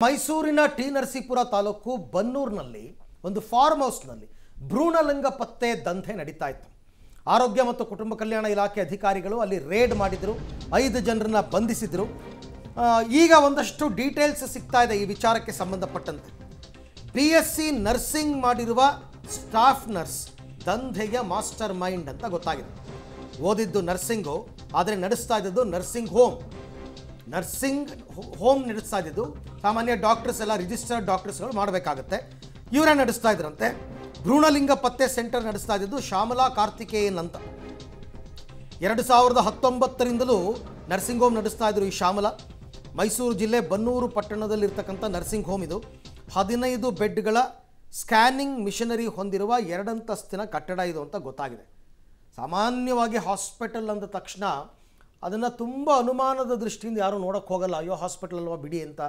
ಮೈಸೂರಿನ ಟಿ ನರಸೀಪುರ ತಾಲೂಕು ಬನ್ನೂರಿನಲ್ಲಿ ಒಂದು ಫಾರ್ಮ್ ಹೌಸ್ನಲ್ಲಿ ಭ್ರೂಣಲಿಂಗ ಪತ್ತೆ ದಂಧೆ ನಡೀತಾ ಇತ್ತು. ಆರೋಗ್ಯ ಮತ್ತು ಕುಟುಂಬ ಕಲ್ಯಾಣ ಇಲಾಖೆ ಅಧಿಕಾರಿಗಳು ಅಲ್ಲಿ ರೇಡ್ ಮಾಡಿದ್ರು, 5 ಜನರನ್ನ ಬಂಧಿಸಿದ್ರು. ಈಗ ಒಂದಷ್ಟು ಡೀಟೇಲ್ಸ್ ಸಿಗ್ತಾ ಇದೆ ಈ ವಿಚಾರಕ್ಕೆ ಸಂಬಂಧಪಟ್ಟಂತೆ. BSc ನರ್ಸಿಂಗ್ ಮಾಡಿರುವ ಸ್ಟಾಫ್ ನರ್ಸ್ ದಂಧೆಯ ಮಾಸ್ಟರ್ ಮೈಂಡ್ ಅಂತ ಗೊತ್ತಾಗಿದೆ. ಓದಿದ್ದು ನರ್ಸಿಂಗು, ಆದರೆ ನಡೆಸ್ತಾ ಇದ್ದದ್ದು ನರ್ಸಿಂಗ್ ಹೋಮ್ ನಡೆಸ್ತಾ ಇದ್ದು. ಸಾಮಾನ್ಯ ಡಾಕ್ಟರ್ಸ್ ಎಲ್ಲ ರಿಜಿಸ್ಟರ್ಡ್ ಡಾಕ್ಟರ್ಸ್ಗಳು ಮಾಡಬೇಕಾಗುತ್ತೆ, ಇವರೇ ನಡೆಸ್ತಾ ಇದ್ರಂತೆ. ಭ್ರೂಣಲಿಂಗ ಪತ್ತೆ ಸೆಂಟರ್ ನಡೆಸ್ತಾ ಇದ್ದು ಶ್ಯಾಮಲಾ ಕಾರ್ತಿಕೇಯನ್ ಅಂತ. 2019ರಿಂದಲೂ ನರ್ಸಿಂಗ್ ಹೋಮ್ ನಡೆಸ್ತಾ ಇದ್ರು ಈ ಶ್ಯಾಮಲಾ. ಮೈಸೂರು ಜಿಲ್ಲೆ ಬನ್ನೂರು ಪಟ್ಟಣದಲ್ಲಿರ್ತಕ್ಕಂಥ ನರ್ಸಿಂಗ್ ಹೋಮ್ ಇದು. 15 ಬೆಡ್ಗಳ ಸ್ಕ್ಯಾನಿಂಗ್ ಮಿಷನರಿ ಹೊಂದಿರುವ 2 ಅಂತಸ್ತಿನ ಕಟ್ಟಡ ಇದು ಅಂತ ಗೊತ್ತಾಗಿದೆ. ಸಾಮಾನ್ಯವಾಗಿ ಹಾಸ್ಪಿಟಲ್ ಅಂದ ತಕ್ಷಣ ಅದನ್ನು ತುಂಬ ಅನುಮಾನದ ದೃಷ್ಟಿಯಿಂದ ಯಾರೂ ನೋಡೋಕ್ಕೆ ಹೋಗಲ್ಲ. ಅಯ್ಯೋ ಹಾಸ್ಪಿಟಲ್ ಅಲ್ವಾ ಬಿಡಿ ಅಂತ.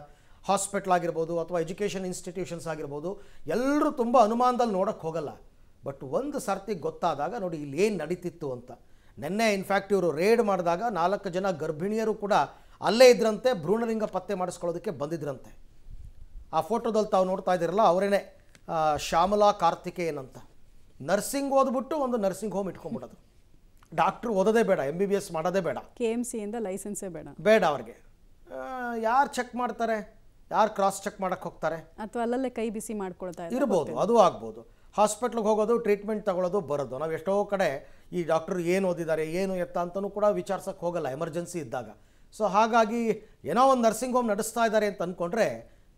ಹಾಸ್ಪಿಟಲ್ ಆಗಿರ್ಬೋದು ಅಥವಾ ಎಜುಕೇಷನ್ ಇನ್ಸ್ಟಿಟ್ಯೂಷನ್ಸ್ ಆಗಿರ್ಬೋದು, ಎಲ್ಲರೂ ತುಂಬ ಅನುಮಾನದಲ್ಲಿ ನೋಡೋಕ್ಕೆ ಹೋಗಲ್ಲ. ಬಟ್ ಒಂದು ಸರ್ತಿ ಗೊತ್ತಾದಾಗ ನೋಡಿ ಇಲ್ಲಿ ಏನು ನಡೀತಿತ್ತು ಅಂತ. ನಿನ್ನೆ ಇನ್ಫ್ಯಾಕ್ಟ್ ಇವರು ರೇಡ್ ಮಾಡಿದಾಗ 4 ಜನ ಗರ್ಭಿಣಿಯರು ಕೂಡ ಅಲ್ಲೇ ಇದ್ರಂತೆ, ಭ್ರೂಣಲಿಂಗ ಪತ್ತೆ ಮಾಡಿಸ್ಕೊಳ್ಳೋದಕ್ಕೆ ಬಂದಿದ್ರಂತೆ. ಆ ಫೋಟೋದಲ್ಲಿ ತಾವು ನೋಡ್ತಾ ಇದ್ದೀರಲ್ಲ, ಅವರೇನೆ ಶ್ಯಾಮಲಾ ಕಾರ್ತಿಕೇಯನ್ ಅಂತ. ನರ್ಸಿಂಗ್ ಓದ್ಬಿಟ್ಟು ಒಂದು ನರ್ಸಿಂಗ್ ಹೋಮ್ ಇಟ್ಕೊಂಡ್ಬಿಡೋದು. ಡಾಕ್ಟ್ರು ಓದೋದೇ ಬೇಡ, MBBS ಮಾಡೋದೇ ಬೇಡ, KMCಯಿಂದ ಲೈಸೆನ್ಸೇ ಬೇಡ ಅವ್ರಿಗೆ. ಯಾರು ಚೆಕ್ ಮಾಡ್ತಾರೆ, ಯಾರು ಕ್ರಾಸ್ ಚೆಕ್ ಮಾಡೋಕ್ಕೆ ಹೋಗ್ತಾರೆ? ಅಥವಾ ಅಲ್ಲಲ್ಲೇ ಕೈ ಬಿಸಿ ಮಾಡ್ಕೊಳ್ತಾ ಇರ್ಬೋದು, ಅದು ಆಗ್ಬೋದು. ಹಾಸ್ಪಿಟ್ಲಿಗೆ ಹೋಗೋದು, ಟ್ರೀಟ್ಮೆಂಟ್ ತಗೊಳ್ಳೋದು, ಬರೋದು. ನಾವು ಎಷ್ಟೋ ಕಡೆ ಈ ಡಾಕ್ಟ್ರು ಏನು ಓದಿದ್ದಾರೆ ಏನು ಎತ್ತ ಅಂತಲೂ ಕೂಡ ವಿಚಾರಿಸೋಕ್ಕೆ ಹೋಗಲ್ಲ ಎಮರ್ಜೆನ್ಸಿ ಇದ್ದಾಗ. ಸೊ ಹಾಗಾಗಿ ಏನೋ ಒಂದು ನರ್ಸಿಂಗ್ ಹೋಮ್ ನಡೆಸ್ತಾ ಇದ್ದಾರೆ ಅಂತ ಅಂದ್ಕೊಂಡ್ರೆ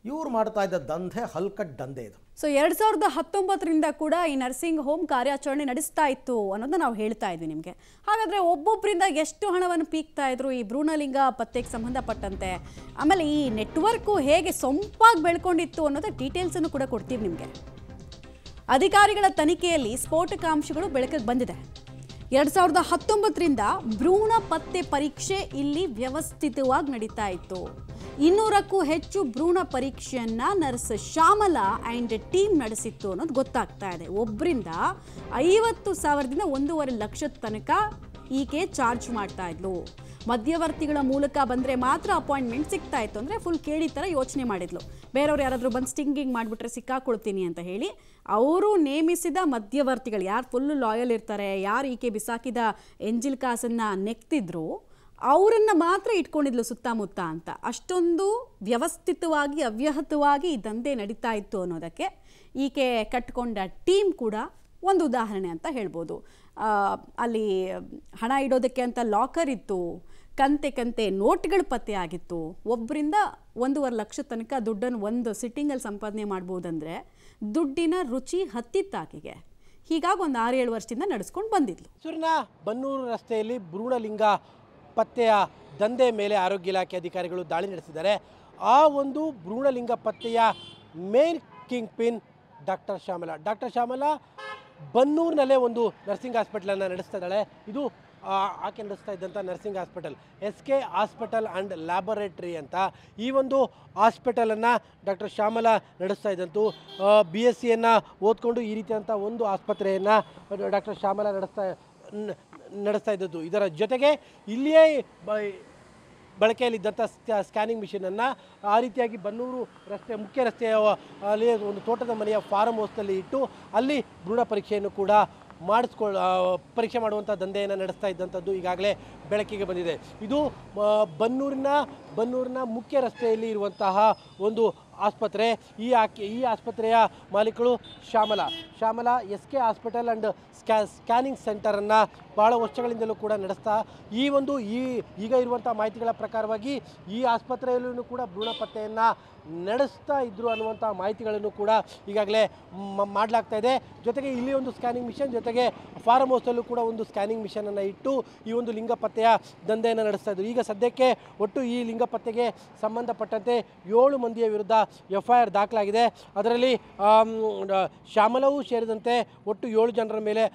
ಇವ್ರು ಮಾಡ್ತಾ ಇದ್ದ ದಂಧೆ ಹಲ್ಕಟ್ ದಂಧೆ ಇದು. ಸೊ 2019ರಿಂದ ಕೂಡ ಈ ನರ್ಸಿಂಗ್ ಹೋಮ್ ಕಾರ್ಯಾಚರಣೆ ನಡೆಸ್ತಾ ಇತ್ತು ಅನ್ನೋದನ್ನ ನಾವು ಹೇಳ್ತಾ ಇದ್ವಿ ನಿಮಗೆ. ಹಾಗಾದರೆ ಒಬ್ಬೊಬ್ಬರಿಂದ ಎಷ್ಟು ಹಣವನ್ನು ಪೀಕ್ತಾ ಇದ್ರು ಈ ಭ್ರೂಣಲಿಂಗ ಪತ್ತೆಗೆ ಸಂಬಂಧಪಟ್ಟಂತೆ, ಆಮೇಲೆ ಈ ನೆಟ್ವರ್ಕು ಹೇಗೆ ಸೊಂಪಾಗಿ ಬೆಳ್ಕೊಂಡಿತ್ತು ಅನ್ನೋದು ಡೀಟೇಲ್ಸನ್ನು ಕೂಡ ಕೊಡ್ತೀವಿ ನಿಮಗೆ. ಅಧಿಕಾರಿಗಳ ತನಿಖೆಯಲ್ಲಿ ಸ್ಫೋಟಕಾಂಶಗಳು ಬೆಳಕಿಗೆ ಬಂದಿದೆ. 2019ರಿಂದ ಭ್ರೂಣ ಪತ್ತೆ ಪರೀಕ್ಷೆ ಇಲ್ಲಿ ವ್ಯವಸ್ಥಿತವಾಗಿ ನಡೀತಾ ಇತ್ತು. 200ಕ್ಕೂ ಹೆಚ್ಚು ಭ್ರೂಣ ಪರೀಕ್ಷೆಯನ್ನ ನರ್ಸ್ ಶ್ಯಾಮಲಾ ಆ್ಯಂಡ್ ಟೀಮ್ ನಡೆಸಿತ್ತು ಅನ್ನೋದು ಗೊತ್ತಾಗ್ತಾ ಇದೆ. ಒಬ್ಬರಿಂದ 50,000ದಿಂದ 1.5 ಲಕ್ಷದ ತನಕ ಈಕೆ ಚಾರ್ಜ್ ಮಾಡ್ತಾ ಇದ್ಲು. ಮಧ್ಯವರ್ತಿಗಳ ಮೂಲಕ ಬಂದರೆ ಮಾತ್ರ ಅಪಾಯಿಂಟ್ಮೆಂಟ್ ಸಿಗ್ತಾ ಇತ್ತು. ಅಂದರೆ ಫುಲ್ ಕೇಳಿ ಥರ ಯೋಚನೆ ಮಾಡಿದ್ಲು. ಬೇರೆಯವ್ರು ಯಾರಾದರೂ ಬಂದು ಸ್ಟಿಂಗಿಂಗ್ ಮಾಡಿಬಿಟ್ರೆ ಸಿಕ್ಕಾಕೊಳ್ತೀನಿ ಅಂತ ಹೇಳಿ ಅವರು ನೇಮಿಸಿದ ಮಧ್ಯವರ್ತಿಗಳು ಯಾರು ಫುಲ್ಲು ಲಾಯಲ್ ಇರ್ತಾರೆ, ಯಾರು ಈಕೆ ಬಿಸಾಕಿದ ಎಂಜಿಲ್ ಕಾಸನ್ನು ನೆಕ್ತಿದ್ರು ಅವರನ್ನು ಮಾತ್ರ ಇಟ್ಕೊಂಡಿದ್ಲು ಸುತ್ತಮುತ್ತ ಅಂತ. ಅಷ್ಟೊಂದು ವ್ಯವಸ್ಥಿತವಾಗಿ ಅವ್ಯಾಹತವಾಗಿ ಈ ದಂಧೆ ನಡೀತಾ ಇತ್ತು ಅನ್ನೋದಕ್ಕೆ ಈಕೆ ಕಟ್ಟಿಕೊಂಡ ಟೀಮ್ ಕೂಡ ಒಂದು ಉದಾಹರಣೆ ಅಂತ ಹೇಳ್ಬೋದು. ಅಲ್ಲಿ ಹಣ ಇಡೋದಕ್ಕೆ ಅಂತ ಲಾಕರ್ ಇತ್ತು, ಕಂತೆ ನೋಟ್ಗಳು ಪತ್ತೆ ಆಗಿತ್ತು. ಒಬ್ಬರಿಂದ 1.5 ಲಕ್ಷ ತನಕ ದುಡ್ಡನ್ನು ಒಂದು ಸಿಟ್ಟಿಂಗಲ್ಲಿ ಸಂಪಾದನೆ ಮಾಡ್ಬೋದಂದರೆ ದುಡ್ಡಿನ ರುಚಿ ಹತ್ತಿತ್ತಾಕಿಗೆ. ಹೀಗಾಗಿ ಒಂದು 6-7 ವರ್ಷದಿಂದ ನಡೆಸ್ಕೊಂಡು ಬಂದಿದ್ಲು. ಮೈಸೂರಿನ ಬನ್ನೂರು ರಸ್ತೆಯಲ್ಲಿ ಭ್ರೂಣಲಿಂಗ ಪತ್ತೆಯ ದಂಧೆ ಮೇಲೆ ಆರೋಗ್ಯ ಇಲಾಖೆ ಅಧಿಕಾರಿಗಳು ದಾಳಿ ನಡೆಸಿದ್ದಾರೆ. ಆ ಒಂದು ಭ್ರೂಣಲಿಂಗ ಪತ್ತೆಯ main kingpin doctor Shyamala ಬನ್ನೂರಿನಲ್ಲೇ ಒಂದು ನರ್ಸಿಂಗ್ ಹಾಸ್ಪಿಟಲನ್ನು ನಡೆಸ್ತಾ ಇದ್ದಾಳೆ. ಇದು ಆಕೆ ನಡೆಸ್ತಾ ಇದ್ದಂಥ nursing hospital SK hospital and laboratory ಅಂತ. ಈ ಒಂದು ಹಾಸ್ಪಿಟಲನ್ನು ಡಾಕ್ಟರ್ ಶ್ಯಾಮಲಾ ನಡೆಸ್ತಾ ಇದ್ದಂತು. BScಯನ್ನು ಓದ್ಕೊಂಡು ಈ ರೀತಿಯಾದಂಥ ಒಂದು ಆಸ್ಪತ್ರೆಯನ್ನು ಡಾಕ್ಟರ್ ಶ್ಯಾಮಲಾ ನಡೆಸ್ತಾ ಇದ್ದದ್ದು. ಇದರ ಜೊತೆಗೆ ಇಲ್ಲಿಯೇ ಬಳಕೆಯಲ್ಲಿದ್ದಂಥ ಸ್ಕ್ಯಾನಿಂಗ್ ಮಿಷನನ್ನು ಆ ರೀತಿಯಾಗಿ ಬನ್ನೂರು ರಸ್ತೆ ಮುಖ್ಯ ರಸ್ತೆಯ ಅಲ್ಲಿ ಒಂದು ತೋಟದ ಮನೆಯ ಫಾರ್ಮ್ ಹೌಸ್ನಲ್ಲಿ ಇಟ್ಟು ಅಲ್ಲಿ ಭ್ರೂಣ ಪರೀಕ್ಷೆಯನ್ನು ಕೂಡ ಪರೀಕ್ಷೆ ಮಾಡುವಂಥ ದಂಧೆಯನ್ನು ನಡೆಸ್ತಾ ಇದ್ದಂಥದ್ದು ಈಗಾಗಲೇ ಬೆಳಕಿಗೆ ಬಂದಿದೆ. ಇದು ಬನ್ನೂರಿನ ಮುಖ್ಯ ರಸ್ತೆಯಲ್ಲಿ ಇರುವಂತಹ ಒಂದು ಆಸ್ಪತ್ರೆ. ಈ ಆಸ್ಪತ್ರೆಯ ಮಾಲೀಕರು Shyamala SK hospital and scanning ಸೆಂಟರನ್ನು ಭಾಳ ವರ್ಷಗಳಿಂದಲೂ ಕೂಡ ನಡೆಸ್ತಾ ಈಗ ಇರುವಂಥ ಮಾಹಿತಿಗಳ ಪ್ರಕಾರವಾಗಿ ಈ ಆಸ್ಪತ್ರೆಯಲ್ಲೂ ಕೂಡ ಭ್ರೂಣ ಪತ್ತೆಯನ್ನು ನಡೆಸ್ತಾ ಇದ್ದರು ಅನ್ನುವಂಥ ಮಾಹಿತಿಗಳನ್ನು ಕೂಡ ಈಗಾಗಲೇ ಮಾಡಲಾಗ್ತಾ ಇದೆ. ಜೊತೆಗೆ ಇಲ್ಲಿ ಒಂದು ಸ್ಕ್ಯಾನಿಂಗ್ ಮಿಷನ್, ಜೊತೆಗೆ ಫಾರ್ಮ್ ಹೌಸಲ್ಲೂ ಕೂಡ ಒಂದು ಸ್ಕ್ಯಾನಿಂಗ್ ಮಿಷನನ್ನು ಇಟ್ಟು ಈ ಒಂದು ಲಿಂಗ ಪತ್ತೆಯ ದಂಧೆಯನ್ನು ನಡೆಸ್ತಾ ಇದ್ದರು. ಈಗ ಸದ್ಯಕ್ಕೆ ಒಟ್ಟು ಈ ಲಿಂಗ ಪತ್ತೆಗೆ ಸಂಬಂಧಪಟ್ಟಂತೆ 7 ಮಂದಿಯ ವಿರುದ್ಧ FIR ದಾಖಲಾಗಿದೆ. ಅದರಲ್ಲಿ ಶ್ಯಾಮಲವೂ ಸೇರಿದಂತೆ ಒಟ್ಟು 7 ಜನರ ಮೇಲೆ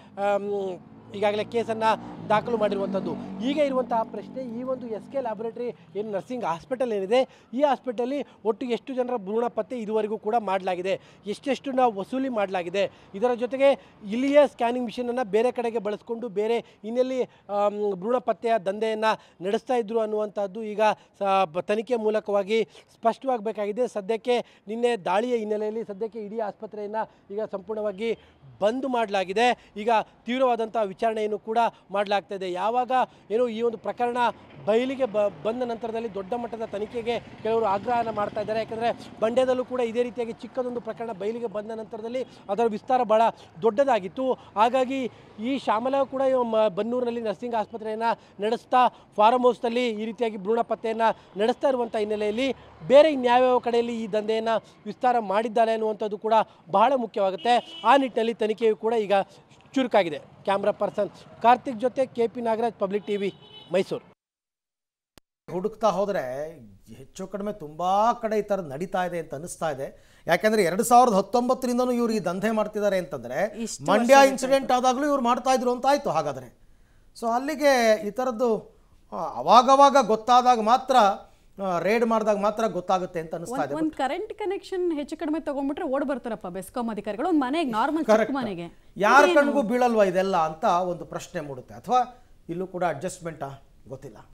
ಈಗಾಗಲೇ ಕೇಸನ್ನು ದಾಖಲು ಮಾಡಿರುವಂಥದ್ದು. ಈಗ ಇರುವಂತಹ ಪ್ರಶ್ನೆ, ಈ ಒಂದು SK ಲ್ಯಾಬೊರೇಟರಿ ಏನು ನರ್ಸಿಂಗ್ ಹಾಸ್ಪಿಟಲ್ ಏನಿದೆ, ಈ ಹಾಸ್ಪಿಟಲ್ಲಿ ಒಟ್ಟು ಎಷ್ಟು ಜನರ ಭ್ರೂಣ ಪತ್ತೆ ಇದುವರೆಗೂ ಕೂಡ ಮಾಡಲಾಗಿದೆ, ಎಷ್ಟೆಷ್ಟು ನಾವು ವಸೂಲಿ ಮಾಡಲಾಗಿದೆ, ಇದರ ಜೊತೆಗೆ ಇಲ್ಲಿಯೇ ಸ್ಕ್ಯಾನಿಂಗ್ ಮಿಷನನ್ನು ಬೇರೆ ಕಡೆಗೆ ಬಳಸ್ಕೊಂಡು ಬೇರೆ ಇನ್ನೆಲ್ಲಿ ಭ್ರೂಣ ಪತ್ತೆಯ ದಂಧೆಯನ್ನು ನಡೆಸ್ತಾ ಇದ್ರು ಅನ್ನುವಂಥದ್ದು ಈಗ ತನಿಖೆ ಮೂಲಕವಾಗಿ ಸ್ಪಷ್ಟವಾಗಬೇಕಾಗಿದೆ. ಸದ್ಯಕ್ಕೆ ನಿನ್ನೆ ದಾಳಿಯ ಹಿನ್ನೆಲೆಯಲ್ಲಿ ಸದ್ಯಕ್ಕೆ ಇಡೀ ಆಸ್ಪತ್ರೆಯನ್ನು ಈಗ ಸಂಪೂರ್ಣವಾಗಿ ಬಂದ್ ಮಾಡಲಾಗಿದೆ. ಈಗ ತೀವ್ರವಾದಂಥ ವಿಚಾರಣೆಯನ್ನು ಕೂಡ ಮಾಡಲಾಗ್ತಾ ಇದೆ. ಯಾವಾಗ ಏನು ಈ ಒಂದು ಪ್ರಕರಣ ಬಯಲಿಗೆ ಬಂದ ನಂತರದಲ್ಲಿ ದೊಡ್ಡ ಮಟ್ಟದ ತನಿಖೆಗೆ ಕೆಲವರು ಆಗ್ರಹನ ಮಾಡ್ತಾ ಇದ್ದಾರೆ. ಯಾಕಂದರೆ ಮಂಡ್ಯದಲ್ಲೂ ಕೂಡ ಇದೇ ರೀತಿಯಾಗಿ ಚಿಕ್ಕದೊಂದು ಪ್ರಕರಣ ಬಯಲಿಗೆ ಬಂದ ನಂತರದಲ್ಲಿ ಅದರ ವಿಸ್ತಾರ ಭಾಳ ದೊಡ್ಡದಾಗಿತ್ತು. ಹಾಗಾಗಿ ಈ ಶ್ಯಾಮಲ ಕೂಡ ಬನ್ನೂರಿನಲ್ಲಿ ನರ್ಸಿಂಗ್ ಆಸ್ಪತ್ರೆಯನ್ನು ನಡೆಸ್ತಾ ಫಾರ್ಮ್ ಹೌಸ್ನಲ್ಲಿ ಈ ರೀತಿಯಾಗಿ ಭ್ರೂಣ ಪತ್ತೆಯನ್ನು ನಡೆಸ್ತಾ ಇರುವಂಥ ಹಿನ್ನೆಲೆಯಲ್ಲಿ ಬೇರೆ ಇನ್ಯಾವ್ಯಾವ ಕಡೆಯಲ್ಲಿ ಈ ದಂಧೆಯನ್ನು ವಿಸ್ತಾರ ಮಾಡಿದ್ದಾರೆ ಅನ್ನುವಂಥದ್ದು ಕೂಡ ಬಹಳ ಮುಖ್ಯವಾಗುತ್ತೆ. ಆ ನಿಟ್ಟಿನಲ್ಲಿ ತನಿಖೆಯು ಕೂಡ ಈಗ ಚುರುಕಾಗಿದೆ. ಕ್ಯಾಮ್ರಾ ಪರ್ಸನ್ ಕಾರ್ತಿಕ್ ಜೊತೆ KP Nagaraj, public TV, Mysuru. ಹುಡುಕ್ತಾ ಹೋದರೆ ಹೆಚ್ಚು ಕಡಿಮೆ ತುಂಬ ಕಡೆ ಈ ಥರದ್ದು ನಡೀತಾ ಇದೆ ಅಂತ ಅನಿಸ್ತಾ ಇದೆ. ಯಾಕೆಂದರೆ 2019ರಿಂದನೂ ಇವರು ಈ ದಂಧೆ ಮಾಡ್ತಿದ್ದಾರೆ ಅಂತಂದರೆ ಮಂಡ್ಯ ಇನ್ಸಿಡೆಂಟ್ ಆದಾಗಲೂ ಇವ್ರು ಮಾಡ್ತಾ ಇದ್ರು ಅಂತ ಆಯಿತು. ಹಾಗಾದರೆ ಸೊ ಅಲ್ಲಿಗೆ ಈ ಥರದ್ದು ಅವಾಗವಾಗ ಗೊತ್ತಾದಾಗ ಮಾತ್ರ, ರೇಡ್ ಮಾಡಿದಾಗ ಮಾತ್ರ ಗೊತ್ತಾಗುತ್ತೆ ಅಂತ ಅನಿಸ್ತಾ ಇದೆ. ಒಂದು ಕರೆಂಟ್ ಕನೆಕ್ಷನ್ ಹೆಚ್ಚು ಕಡಿಮೆ ತಗೊಂಡ್ಬಿಟ್ರೆ ಓಡ್ ಬರ್ತಾರಪ್ಪ ಬೆಸ್ಕಾಂ ಅಧಿಕಾರಿಗಳು ಒಂದು ಮನೆಗೆ, ನಾರ್ಮಲ್ ಮನೆಗೆ. ಯಾರ ಕಣ್ಗೂ ಬೀಳಲ್ವಾ ಇದೆಲ್ಲ ಅಂತ ಒಂದು ಪ್ರಶ್ನೆ ಮೂಡುತ್ತೆ. ಅಥವಾ ಇಲ್ಲೂ ಕೂಡ ಅಡ್ಜಸ್ಟ್ಮೆಂಟಾ ಗೊತ್ತಿಲ್ಲ.